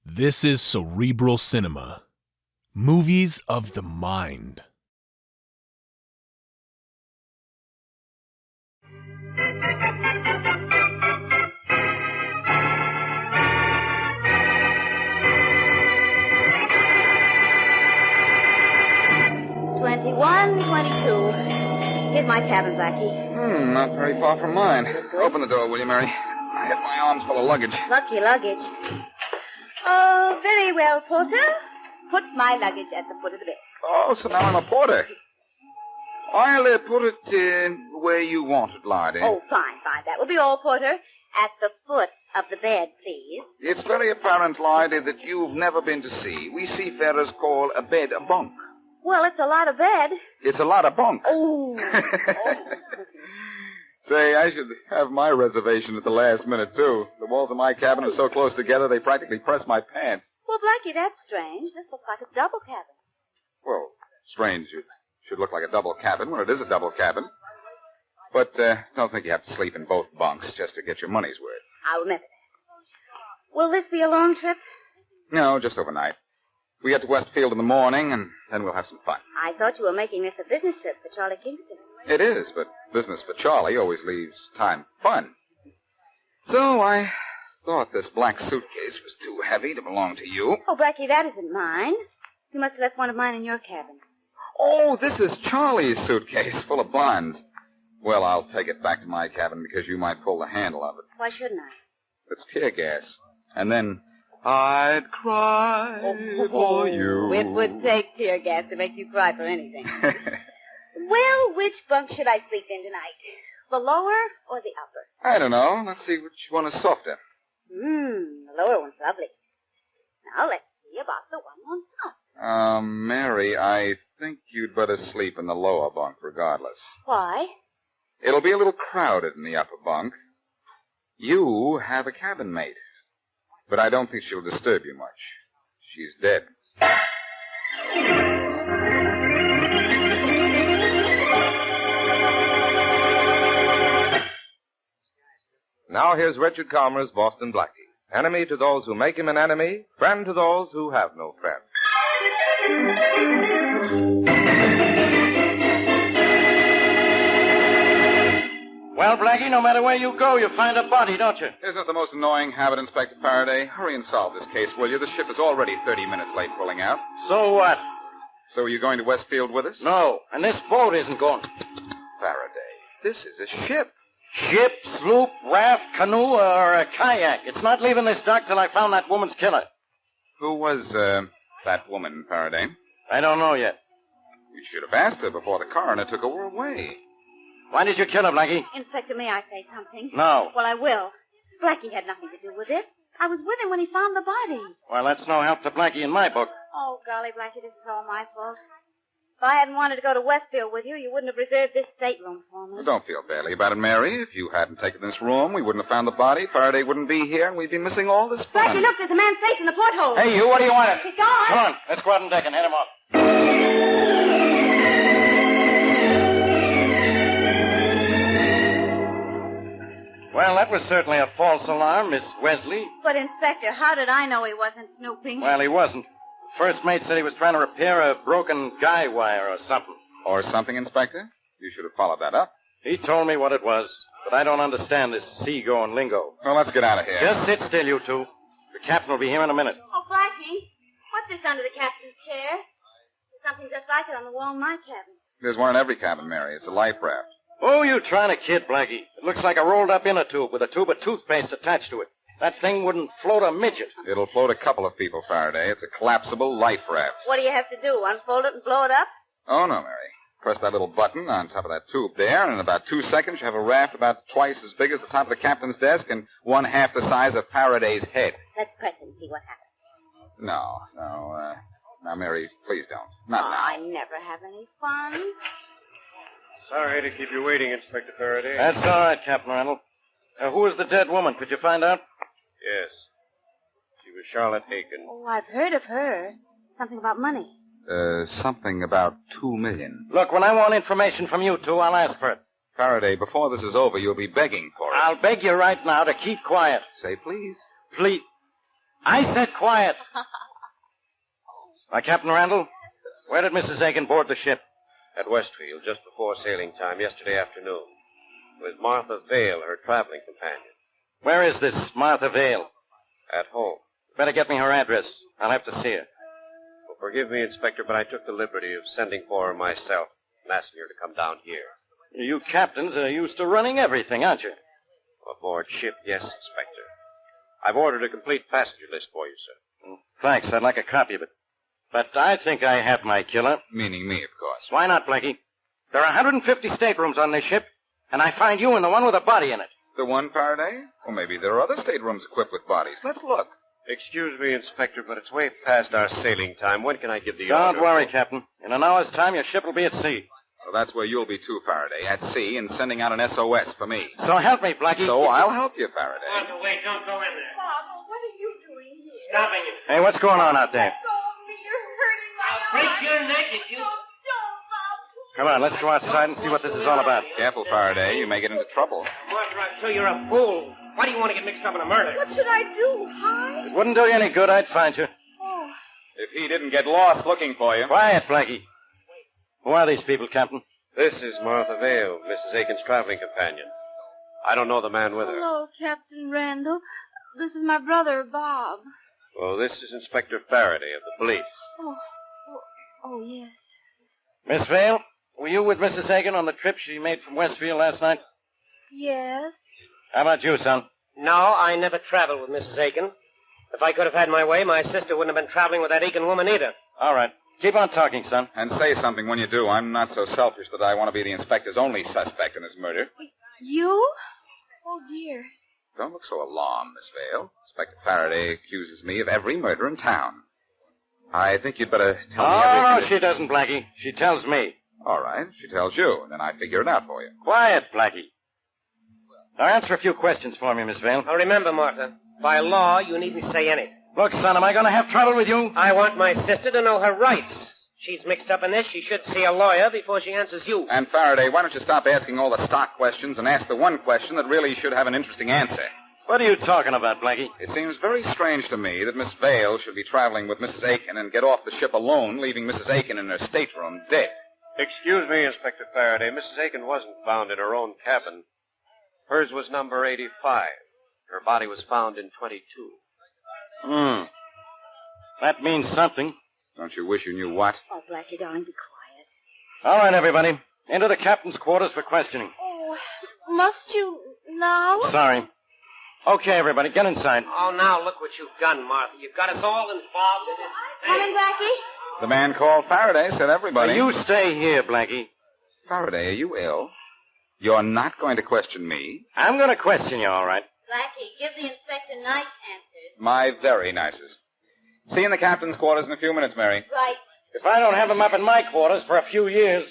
This is Cerebral Cinema. Movies of the mind. Here's my cabin, Blackie. Not very far from mine. Open the door, will you, Mary? I have my arms full of luggage. Lucky luggage. Oh, very well, porter. Put my luggage at the foot of the bed. Oh, so now I'm a porter. I'll put it where you want it, Lottie. Oh, fine. That will be all, porter. At the foot of the bed, please. It's very apparent, Lottie, that you've never been to sea. We seafarers call a bed a bunk. Well, it's a lot of bed. It's a lot of bunk. Oh. Say, I should have my reservation at the last minute, too. The walls of my cabin are so close together, they practically press my pants. Well, Blackie, that's strange. This looks like a double cabin. Well, strange. It should look like a double cabin when it is a double cabin. But don't think you have to sleep in both bunks just to get your money's worth. I'll remember that. Will this be a long trip? No, just overnight. We get to Westfield in the morning, and then we'll have some fun. I thought you were making this a business trip for Charlie Kingston. It is, but business for Charlie always leaves time for fun. So I thought this black suitcase was too heavy to belong to you. Oh, Blackie, that isn't mine. You must have left one of mine in your cabin. Oh, this is Charlie's suitcase full of bonds. Well, I'll take it back to my cabin because you might pull the handle of it. Why shouldn't I? It's tear gas. And then I'd cry for you. It would take tear gas to make you cry for anything. Well, which bunk should I sleep in tonight? The lower or the upper? I don't know. Let's see which one is softer. The lower one's lovely. Now let's see about the one on top. Mary, I think you'd better sleep in the lower bunk regardless. Why? It'll be a little crowded in the upper bunk. You have a cabin mate. But I don't think she'll disturb you much. She's dead. Now here's Richard Calmer's Boston Blackie. Enemy to those who make him an enemy, friend to those who have no friend. Well, Blackie, no matter where you go, you find a body, don't you? Isn't it the most annoying habit, Inspector Faraday? Hurry and solve this case, will you? The ship is already 30 minutes late pulling out. So what? So are you going to Westfield with us? No, and this boat isn't going. Faraday, this is a ship. Ship, sloop, raft, canoe, or a kayak. It's not leaving this dock till I found that woman's killer. Who was, that woman, Faraday? I don't know yet. You should have asked her before the coroner took her away. Why did you kill her, Blackie? Inspector, may I say something? No. Well, I will. Blackie had nothing to do with it. I was with him when he found the body. Well, that's no help to Blackie in my book. Oh, golly, Blackie, this is all my fault. If I hadn't wanted to go to Westfield with you, you wouldn't have reserved this stateroom for me. Well, don't feel badly about it, Mary. If you hadn't taken this room, we wouldn't have found the body. Faraday wouldn't be here, and we'd be missing all this fun. Blackie, look, there's a man's face in the porthole. Hey, you, what do you want? He's gone. Come on, let's go out on deck and head him off. Well, that was certainly a false alarm, Miss Wesley. But, Inspector, how did I know he wasn't snooping? Well, he wasn't. First mate said he was trying to repair a broken guy wire or something. Or something, Inspector? You should have followed that up. He told me what it was, but I don't understand this seagoing lingo. Well, let's get out of here. Just sit still, you two. The captain will be here in a minute. Oh, Blackie, what's this under the captain's chair? There's something just like it on the wall in my cabin. There's one in every cabin, Mary. It's a life raft. Oh, you trying to kid, Blackie. It looks like a rolled-up inner tube with a tube of toothpaste attached to it. That thing wouldn't float a midget. It'll float a couple of people, Faraday. It's a collapsible life raft. What do you have to do, unfold it and blow it up? Oh, no, Mary. Press that little button on top of that tube there, and in about 2 seconds you have a raft about twice as big as the top of the captain's desk and 1/2 the size of Faraday's head. Let's press and see what happens. No. Now, Mary, please don't. Not now. I never have any fun. Sorry to keep you waiting, Inspector Faraday. That's all right, Captain Randall. Who was the dead woman? Could you find out? Yes. She was Charlotte Aiken. Oh, I've heard of her. Something about money. Something about $2 million. Look, when I want information from you two, I'll ask for it. Faraday, before this is over, you'll be begging for it. I'll beg you right now to keep quiet. Say please. Please. I said quiet. Captain Randall, where did Mrs. Aiken board the ship? At Westfield, just before sailing time yesterday afternoon. With Martha Vale, her traveling companion. Where is this Martha Vale? At home. Better get me her address. I'll have to see her. Well, forgive me, Inspector, but I took the liberty of sending for her myself and asking her to come down here. You captains are used to running everything, aren't you? Aboard ship, yes, Inspector. I've ordered a complete passenger list for you, sir. Thanks. I'd like a copy of it. But I think I have my killer. Meaning me, of course. Why not, Blackie? There are 150 staterooms on this ship, and I find you in the one with a body in it. The one, Faraday? Well, maybe there are other staterooms equipped with bodies. Let's look. Excuse me, Inspector, but it's way past our sailing time. When can I give the order? Don't worry, Captain. In an hour's time, your ship will be at sea. Well, that's where you'll be too, Faraday, at sea and sending out an SOS for me. So help me, Blackie. So I'll help you, Faraday. Martha, wait, don't go in there. Bob, what are you doing here? Stopping it. Hey, what's going on out there? Let go of me. You're hurting my I'll arm. break your neck if you... Don't, Bob. Come on, let's go outside and see what this is all about. Careful, Faraday. You may get into trouble. Martha, I tell you, you're a fool. Why do you want to get mixed up in a murder? What should I do? Hide? It wouldn't do you any good. I'd find you. Oh, If he didn't get lost looking for you. Quiet, Blackie. Who are these people, Captain? This is Martha Vale, Mrs. Aiken's traveling companion. I don't know the man with her. hello, Captain Randall. This is my brother, Bob. Well, this is Inspector Faraday of the police. Oh, yes. Miss Vale, were you with Mrs. Aiken on the trip she made from Westfield last night? Yes. How about you, son? No, I never traveled with Mrs. Aiken. If I could have had my way, my sister wouldn't have been traveling with that Aiken woman either. All right. Keep on talking, son. And say something when you do. I'm not so selfish that I want to be the inspector's only suspect in this murder. You? Oh, dear. Don't look so alarmed, Miss Vale. Inspector Faraday accuses me of every murder in town. I think you'd better tell me everything. No, she doesn't, Blackie. She tells me. All right, she tells you, and then I figure it out for you. Quiet, Blackie. Now answer a few questions for me, Miss Vale. Now remember, Martha, by law, you needn't say anything. Look, son, am I going to have trouble with you? I want my sister to know her rights. She's mixed up in this. She should see a lawyer before she answers you. And Faraday, why don't you stop asking all the stock questions and ask the one question that really should have an interesting answer? What are you talking about, Blackie? It seems very strange to me that Miss Vale should be traveling with Mrs. Aiken and get off the ship alone, leaving Mrs. Aiken in her stateroom dead. Excuse me, Inspector Faraday. Mrs. Aiken wasn't found in her own cabin. Hers was number 85. Her body was found in 22. That means something. Don't you wish you knew what? Oh, Blackie, darling, be quiet. All right, everybody. Into the captain's quarters for questioning. Oh, must you now? Sorry. Okay, everybody, get inside. Oh, now look what you've done, Martha. You've got us all involved in this thing. Coming, Blackie? The man called Faraday said everybody. Now, you stay here, Blackie. Faraday, are you ill? You're not going to question me? I'm going to question you, all right. Blackie, give the inspector nice answers. My very nicest. See you in the captain's quarters in a few minutes, Mary. Right. If I don't have them up in my quarters for a few years...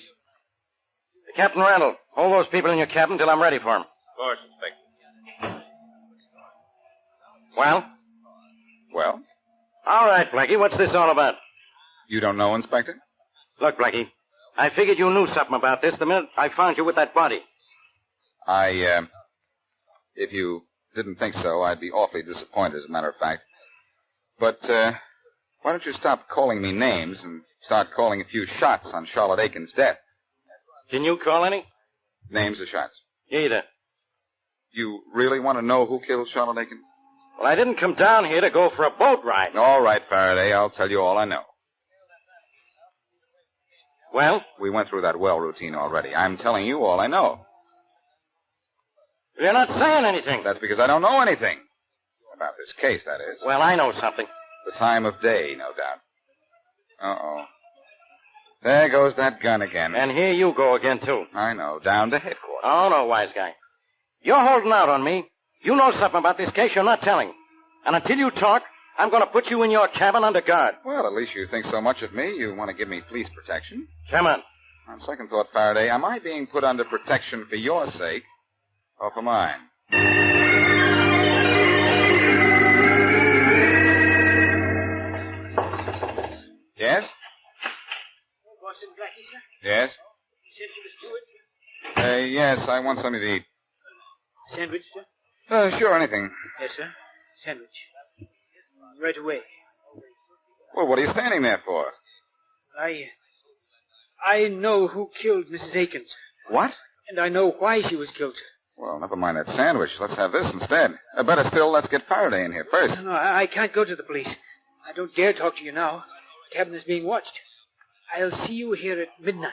Captain Randall, hold those people in your cabin till I'm ready for them. Of course, Inspector. Well? Well? All right, Blackie, what's this all about? You don't know, Inspector? Look, Blackie, I figured you knew something about this the minute I found you with that body. If you didn't think so, I'd be awfully disappointed, as a matter of fact. But, why don't you stop calling me names and start calling a few shots on Charlotte Aiken's death? Can you call any? Names or shots? Either. You really want to know who killed Charlotte Aiken? Well, I didn't come down here to go for a boat ride. All right, Faraday, I'll tell you all I know. Well? We went through that well routine already. I'm telling you all I know. You're not saying anything. That's because I don't know anything. About this case, that is. Well, I know something. The time of day, no doubt. Uh-oh. There goes that gun again. And here you go again, too. I know, down to headquarters. Oh, no, wise guy. You're holding out on me. You know something about this case you're not telling. And until you talk, I'm going to put you in your cabin under guard. Well, at least you think so much of me, you want to give me police protection. Come on. On second thought, Faraday, am I being put under protection for your sake or for mine? Yes? Boston Blackie, sir? Yes? You said you was good? Yes, I want something to eat. Sandwich, sir? Sure, anything. Yes, sir. Sandwich. right away. Well, what are you standing there for? I know who killed Mrs. Aiken. What? And I know why she was killed. Well, never mind that sandwich. Let's have this instead. Better still, let's get Faraday in here first. No, I can't go to the police. I don't dare talk to you now. The cabin is being watched. I'll see you here at midnight.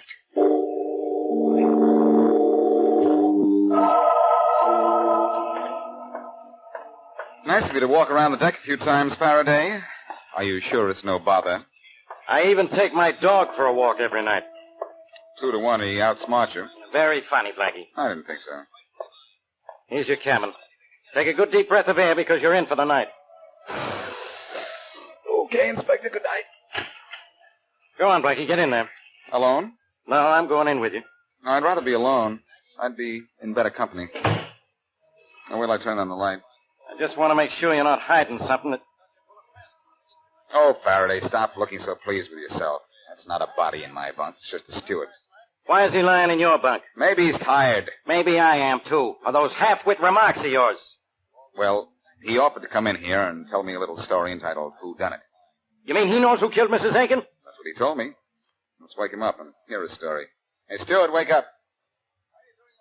Nice of you to walk around the deck a few times, Faraday. Are you sure it's no bother? I even take my dog for a walk every night. 2 to 1, he outsmarts you. Very funny, Blackie. I didn't think so. Here's your cabin. Take a good deep breath of air because you're in for the night. Okay, Inspector, good night. Go on, Blackie, get in there. Alone? No, I'm going in with you. No, I'd rather be alone. I'd be in better company. Now, wait till I turn on the light. I just want to make sure you're not hiding something that... Oh, Faraday, stop looking so pleased with yourself. That's not a body in my bunk. It's just a steward. Why is he lying in your bunk? Maybe he's tired. Maybe I am, too. Or those half-wit remarks of yours. Well, he offered to come in here and tell me a little story entitled Who Done It. You mean he knows who killed Mrs. Aiken? That's what he told me. Let's wake him up and hear his story. Hey, steward, wake up.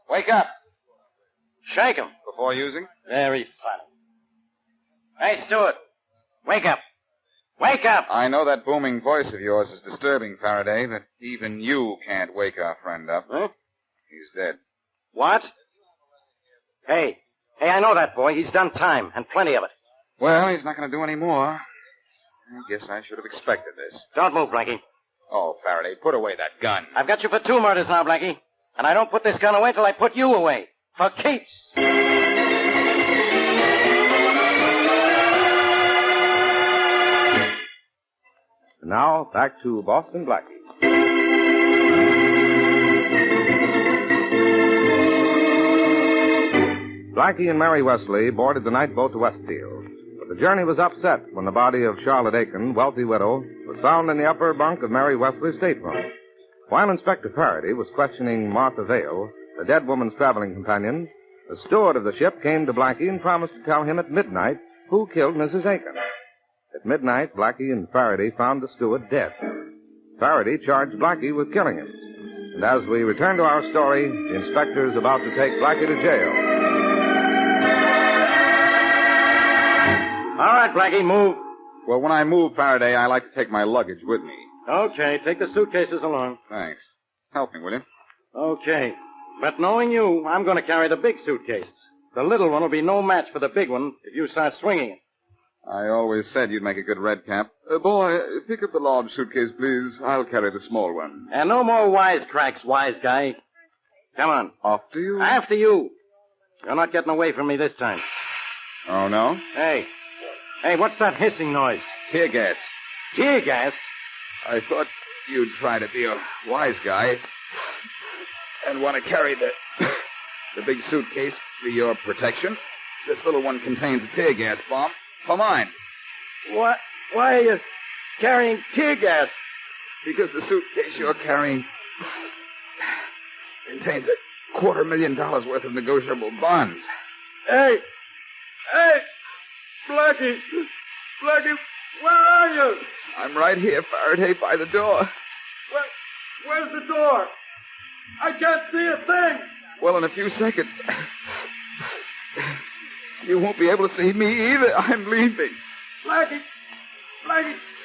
Wake up. Shake him. Before using? Very funny. Hey, Stewart. Wake up. Wake up! I know that booming voice of yours is disturbing, Faraday, that even you can't wake our friend up. Huh? He's dead. What? Hey, I know that boy. He's done time, and plenty of it. Well, he's not going to do any more. I guess I should have expected this. Don't move, Blackie. Oh, Faraday, put away that gun. I've got you for 2 murders now, Blackie. And I don't put this gun away till I put you away. For keeps. Now, back to Boston Blackie. Blackie and Mary Wesley boarded the night boat to Westfield. But the journey was upset when the body of Charlotte Aiken, wealthy widow, was found in the upper bunk of Mary Wesley's stateroom. While Inspector Faraday was questioning Martha Vale, the dead woman's traveling companion, the steward of the ship came to Blackie and promised to tell him at midnight who killed Mrs. Aiken. At midnight, Blackie and Faraday found the steward dead. Faraday charged Blackie with killing him. And as we return to our story, the inspector is about to take Blackie to jail. All right, Blackie, move. Well, when I move, Faraday, I like to take my luggage with me. Okay, take the suitcases along. Thanks. Help me, will you? Okay. But knowing you, I'm going to carry the big suitcase. The little one will be no match for the big one if you start swinging it. I always said you'd make a good red cap. Boy, pick up the large suitcase, please. I'll carry the small one. And no more wisecracks, wise guy. Come on. After you? After you. You're not getting away from me this time. Oh, no? Hey, what's that hissing noise? Tear gas. Tear gas? I thought you'd try to be a wise guy and want to carry the big suitcase for your protection. This little one contains a tear gas bomb. For mine. What? Why are you carrying tear gas? Because the suitcase you're carrying contains $250,000 worth of negotiable bonds. Hey, Blackie, where are you? I'm right here, Faraday, by the door. Where's the door? I can't see a thing. Well, in a few seconds. You won't be able to see me either. I'm leaving. Blackie,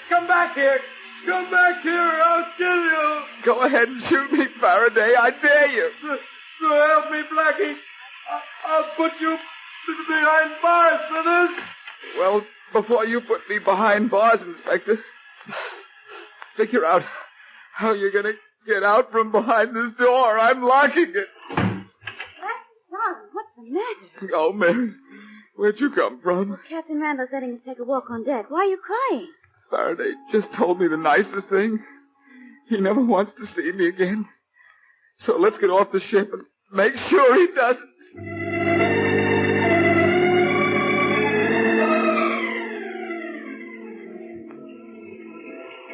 come back here. Come back here or I'll kill you. Go ahead and shoot me, Faraday. I dare you. So help me, Blackie. I'll put you behind bars for this. Well, before you put me behind bars, Inspector, figure out how you're going to get out from behind this door. I'm locking it. Darling, what's the matter? Oh, Mary, where'd you come from? Captain Randall's letting us take a walk on deck. Why are you crying? Faraday just told me the nicest thing. He never wants to see me again. So let's get off the ship and make sure he doesn't.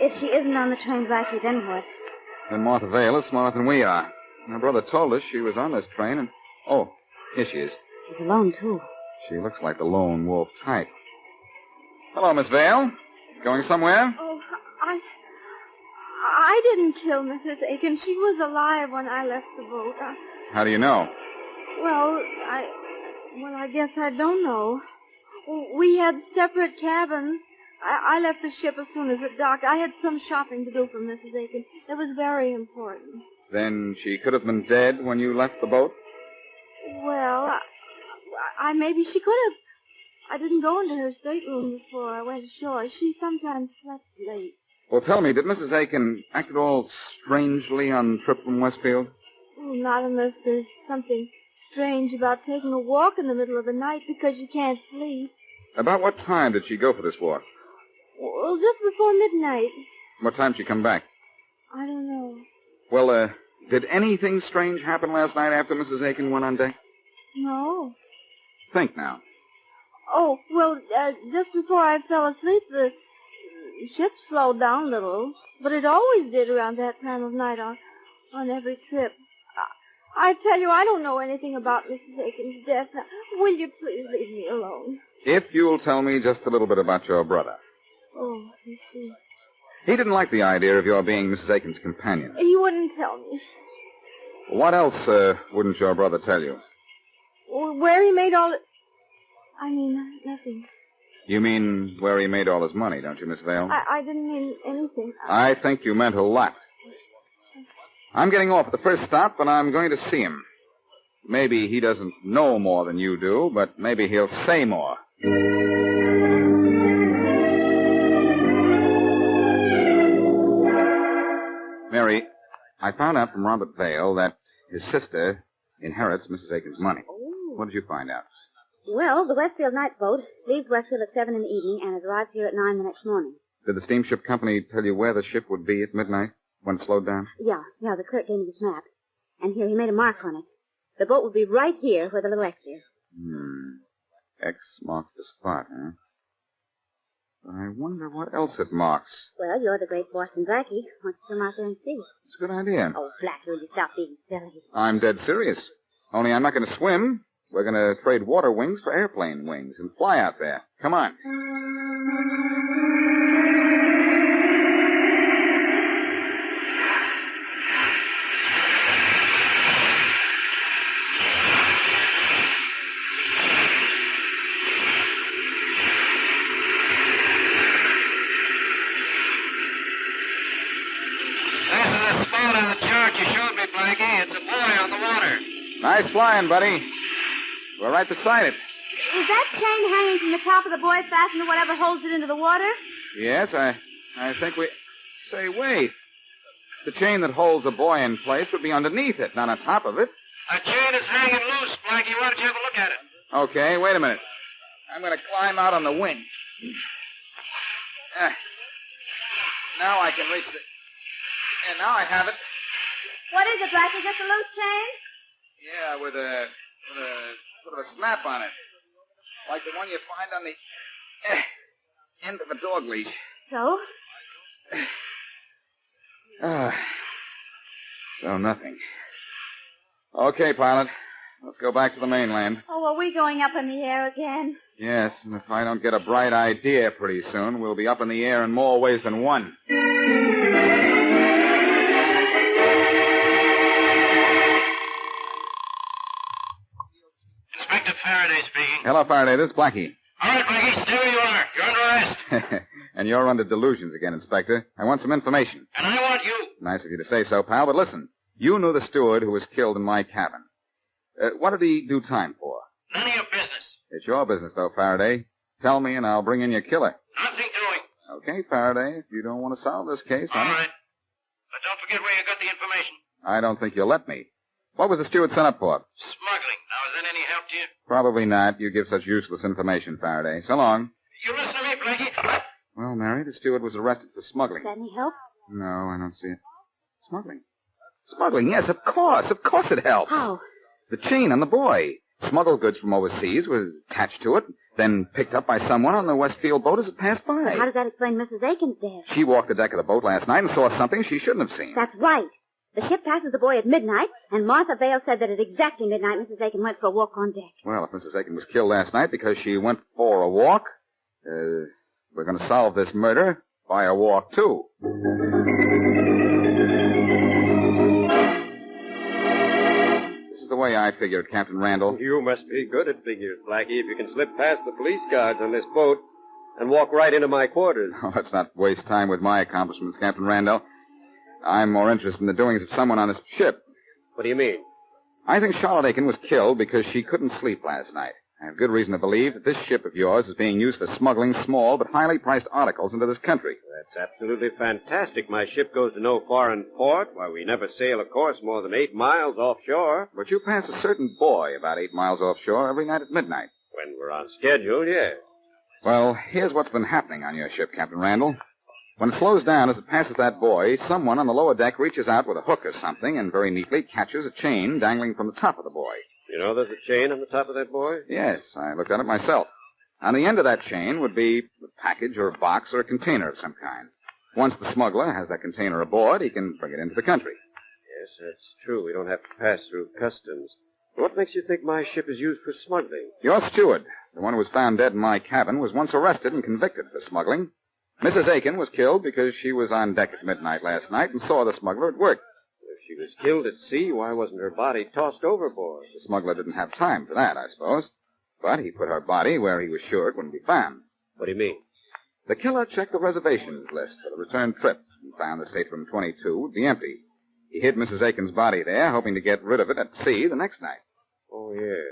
If she isn't on the train, Blackie, then what? Then Martha Vale is smarter than we are. My brother told us she was on this train and... Oh, here she is. She's alone, too. She looks like the lone wolf type. Hello, Miss Vale. Going somewhere? Oh, I didn't kill Mrs. Aiken. She was alive when I left the boat. How do you know? Well, I guess I don't know. We had separate cabins. I left the ship as soon as it docked. I had some shopping to do for Mrs. Aiken. It was very important. Then she could have been dead when you left the boat? Well, maybe she could have. I didn't go into her stateroom before I went ashore. She sometimes slept late. Well, tell me, did Mrs. Aiken act at all strangely on the trip from Westfield? Oh, not unless there's something strange about taking a walk in the middle of the night because you can't sleep. About what time did she go for this walk? Well, just before midnight. What time did she come back? I don't know. Well, did anything strange happen last night after Mrs. Aiken went on deck? No. Think now. Oh, well, just before I fell asleep, the ship slowed down a little. But it always did around that time of night on every trip. I tell you, I don't know anything about Mrs. Aiken's death. Now, will you please leave me alone? If you'll tell me just a little bit about your brother. Oh, I see. He didn't like the idea of your being Mrs. Aiken's companion. He wouldn't tell me. What else wouldn't your brother tell you? Where he made all it... I mean, nothing. You mean where he made all his money, don't you, Miss Vale? I didn't mean anything. I think you meant a lot. I'm getting off at the first stop, and I'm going to see him. Maybe he doesn't know more than you do, but maybe he'll say more. Mary, I found out from Robert Vale that his sister inherits Mrs. Aiken's money. Oh. What did you find out? Well, the Westfield night boat leaves Westfield at 7 in the evening and it arrives here at 9 the next morning. Did the steamship company tell you where the ship would be at midnight when it slowed down? Yeah, the clerk gave me this map. And here, he made a mark on it. The boat would be right here where the little X is. X marks the spot, huh? But I wonder what else it marks. Well, you're the great Boston Blackie. Why don't you swim out there and see? It's a good idea. Oh, Blackie, will you stop being silly? I'm dead serious. Only I'm not going to swim. We're going to trade water wings for airplane wings and fly out there. Come on. It's a boy on the water. Nice flying, buddy. We're right beside it. Is that chain hanging from the top of the buoy fastened to whatever holds it into the water? Yes, I think we... Say, wait. The chain that holds a buoy in place would be underneath it, not on top of it. A chain is hanging loose, Blackie. Why don't you have a look at it? Okay, wait a minute. I'm going to climb out on the wing. Now I can reach it. Yeah, now I have it. What is it, Blackie? Just a loose chain? Yeah, with a sort of a snap on it. Like the one you find on the end of a dog leash. So? So nothing. Okay, pilot. Let's go back to the mainland. Oh, are we going up in the air again? Yes, and if I don't get a bright idea pretty soon, we'll be up in the air in more ways than one. Inspector Faraday speaking. Hello, Faraday. This is Blackie. All right, Blackie, stay where you are. You're under arrest. And you're under delusions again, Inspector. I want some information. And I want you. Nice of you to say so, pal, but listen. You knew the steward who was killed in my cabin. What did he do time for? None of your business. It's your business, though, Faraday. Tell me, and I'll bring in your killer. Nothing doing. Okay, Faraday, if you don't want to solve this case... All right. But don't forget where you got the information. I don't think you'll let me. What was the steward sent up for? Smuggling. Now, is that any help to you? Probably not. You give such useless information, Faraday. So long. You listen to me, Blackie. Well, Mary, the steward was arrested for smuggling. Is that any help? No, I don't see it. Smuggling? Smuggling, yes, of course. Of course it helps. How? The chain on the buoy. Smuggled goods from overseas was attached to it, then picked up by someone on the Westfield boat as it passed by. But how does that explain Mrs. Aiken's death? She walked the deck of the boat last night and saw something she shouldn't have seen. That's right. The ship passes the buoy at midnight, and Martha Vale said that at exactly midnight Mrs. Aiken went for a walk on deck. Well, if Mrs. Aiken was killed last night because she went for a walk, We're going to solve this murder by a walk, too. This is the way I figure it, Captain Randall. You must be good at figures, Blackie, if you can slip past the police guards on this boat and walk right into my quarters. Oh, let's not waste time with my accomplishments, Captain Randall. I'm more interested in the doings of someone on this ship. What do you mean? I think Charlotte Aiken was killed because she couldn't sleep last night. I have good reason to believe that this ship of yours is being used for smuggling small but highly priced articles into this country. That's absolutely fantastic. My ship goes to no foreign port. Why, we never sail a course more than 8 miles offshore. But you pass a certain buoy about 8 miles offshore every night at midnight. When we're on schedule, yes. Well, here's what's been happening on your ship, Captain Randall. When it slows down as it passes that buoy, someone on the lower deck reaches out with a hook or something and very neatly catches a chain dangling from the top of the buoy. You know there's a chain on the top of that buoy? Yes, I looked at it myself. On the end of that chain would be a package or a box or a container of some kind. Once the smuggler has that container aboard, he can bring it into the country. Yes, that's true. We don't have to pass through customs. What makes you think my ship is used for smuggling? Your steward, the one who was found dead in my cabin, was once arrested and convicted for smuggling. Mrs. Aiken was killed because she was on deck at midnight last night and saw the smuggler at work. If she was killed at sea, why wasn't her body tossed overboard? The smuggler didn't have time for that, I suppose. But he put her body where he was sure it wouldn't be found. What do you mean? The killer checked the reservations list for the return trip and found the stateroom 22 would be empty. He hid Mrs. Aiken's body there, hoping to get rid of it at sea the next night. Oh, yeah.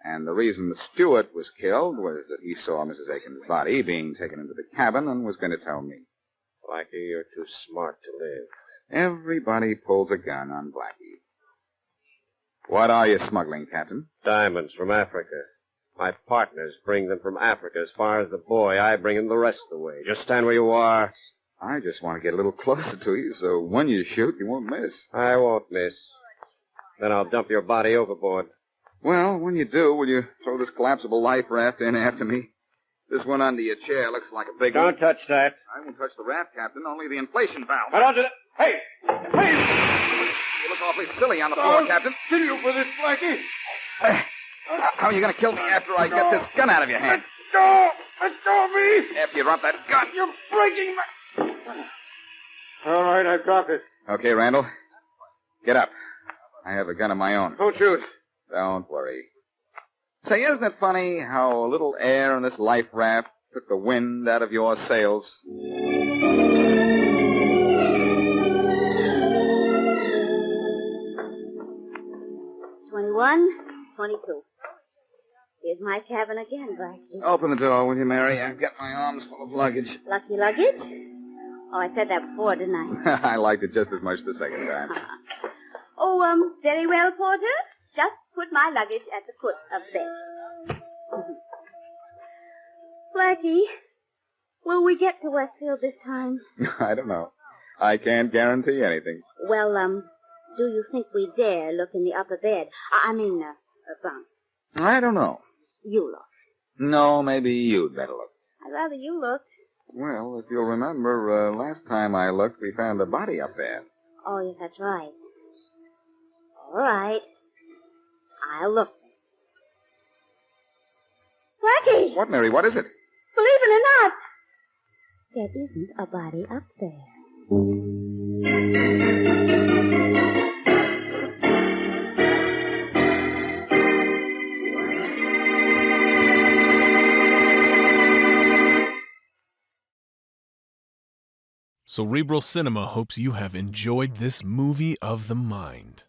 And the reason the steward was killed was that he saw Mrs. Aiken's body being taken into the cabin and was going to tell me. Blackie, you're too smart to live. Everybody pulls a gun on Blackie. What are you smuggling, Captain? Diamonds from Africa. My partners bring them from Africa as far as the buoy. I bring them the rest of the way. Just stand where you are. I just want to get a little closer to you, so when you shoot, you won't miss. I won't miss. Then I'll dump your body overboard. Well, when you do, will you throw this collapsible life raft in after me? This one under your chair looks like a big one. Don't touch that. I won't touch the raft, Captain, only the inflation valve. I don't do that. Hey! Hey! You look awfully silly on the floor, Captain. Kill you for this, Blackie. How are you going to kill me after I get this gun out of your hand? Let go! Let go of me! After you drop that gun. You're breaking my... All right, I've dropped it. Okay, Randall. Get up. I have a gun of my own. Don't shoot. Don't worry. Say, isn't it funny how a little air in this life raft took the wind out of your sails? 21, 22. Here's my cabin again, Blackie. Open the door, will you, Mary? I've got my arms full of luggage. Lucky luggage? Oh, I said that before, didn't I? I liked it just as much the second time. Oh, very well, Porter. Just put my luggage at the foot of the bed. Blackie, will we get to Westfield this time? I don't know. I can't guarantee anything. Well, do you think we dare look in the upper bed? I mean, bunk. I don't know. You look. No, maybe you'd better look. I'd rather you looked. Well, if you'll remember, last time I looked, we found a body up there. Oh, yes, that's right. All right. I'll look. Blackie! What, Mary? What is it? Believe it or not, there isn't a body up there. Cerebral Cinema hopes you have enjoyed this movie of the mind.